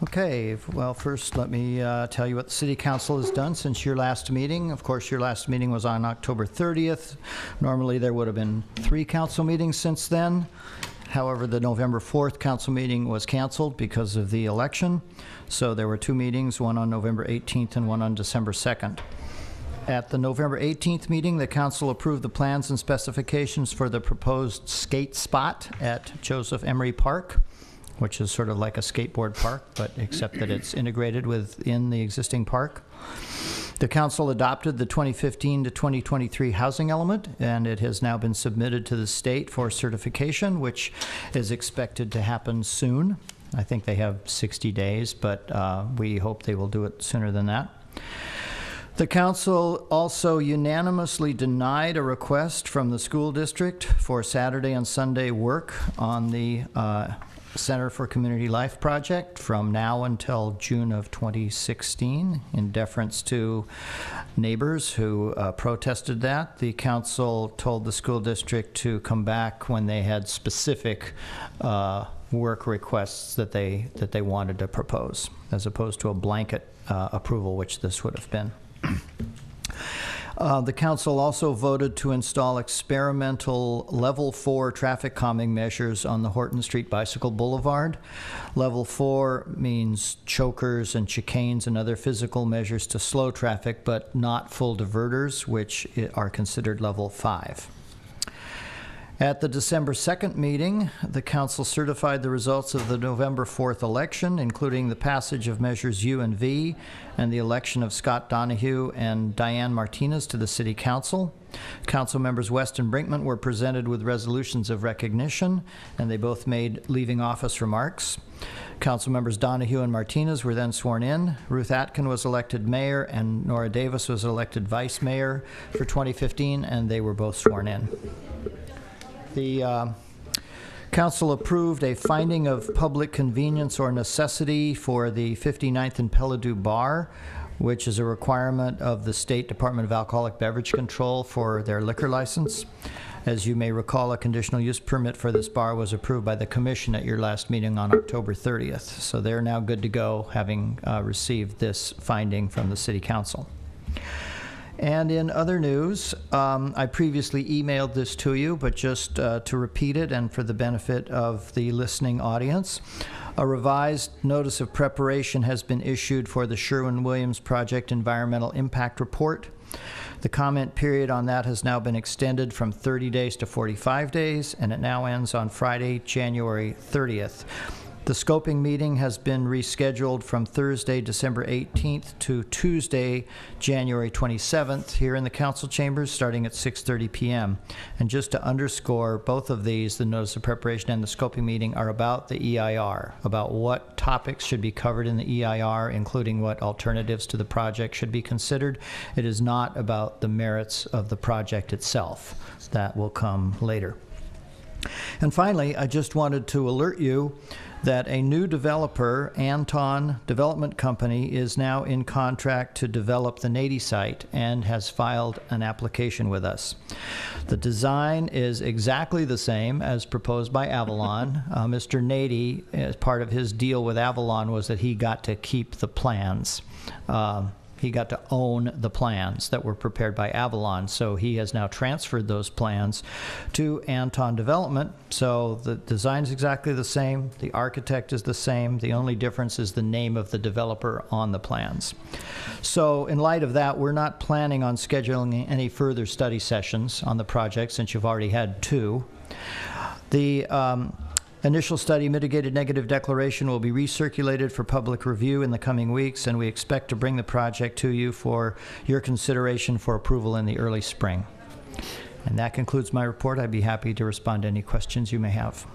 Okay, well, first let me tell you what the City Council has done since your last meeting. Of course, your last meeting was on October 30th. Normally, there would have been 3 council meetings since then. However, the November 4th council meeting was canceled because of the election. So there were 2 meetings, one on November 18th and one on December 2nd. At the November 18th meeting, the council approved the plans and specifications for the proposed skate spot at Joseph Emery Park, which is sort of like a skateboard park, but except that it's integrated within the existing park. The council adopted the 2015 to 2023 housing element, and it has now been submitted to the state for certification, which is expected to happen soon. I think they have 60 days, but we hope they will do it sooner than that. The council also unanimously denied a request from the school district for Saturday and Sunday work on the Center for Community Life project from now until June of 2016 in deference to neighbors who protested that. The council told the school district to come back when they had specific work requests that they wanted to propose, as opposed to a blanket approval, which this would have been. The council also voted to install experimental level 4 traffic calming measures on the Horton Street Bicycle Boulevard. Level 4 means chokers and chicanes and other physical measures to slow traffic, but not full diverters, which are considered level 5. At the December 2nd meeting, the council certified the results of the November 4th election, including the passage of measures U and V and the election of Scott Donahue and Diane Martinez to the City Council. Council members West and Brinkman were presented with resolutions of recognition, and they both made leaving office remarks. Council members Donahue and Martinez were then sworn in. Ruth Atkin was elected mayor, and Nora Davis was elected vice mayor for 2015, and they were both sworn in. The council approved a finding of public convenience or necessity for the 59th and Pelledu Bar, which is a requirement of the State Department of Alcoholic Beverage Control for their liquor license. As you may recall, a conditional use permit for this bar was approved by the commission at your last meeting on October 30th. So they're now good to go, having received this finding from the City Council. And in other news, I previously emailed this to you, but just to repeat it and for the benefit of the listening audience, a revised notice of preparation has been issued for the Sherwin-Williams Project Environmental Impact Report. The comment period on that has now been extended from 30 days to 45 days, and it now ends on Friday, January 30th. The scoping meeting has been rescheduled from Thursday, December 18th to Tuesday, January 27th here in the council chambers starting at 6:30 p.m. And just to underscore, both of these, the notice of preparation and the scoping meeting, are about the EIR, about what topics should be covered in the EIR, including what alternatives to the project should be considered. It is not about the merits of the project itself. That will come later. And finally, I just wanted to alert you that a new developer, Anton Development Company, is now in contract to develop the Nady site and has filed an application with us. The design is exactly the same as proposed by Avalon. Mr. Nady, as part of his deal with Avalon, was that he got to keep the plans. He got to own the plans that were prepared by Avalon, so he has now transferred those plans to Anton Development. So the design is exactly the same, the architect is the same, the only difference is the name of the developer on the plans. So in light of that, we're not planning on scheduling any further study sessions on the project since you've already had 2. The initial study mitigated negative declaration will be recirculated for public review in the coming weeks, and we expect to bring the project to you for your consideration for approval in the early spring. And that concludes my report. I'd be happy to respond to any questions you may have.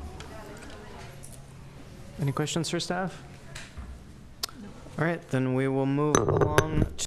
Any questions for staff? All right, then we will move along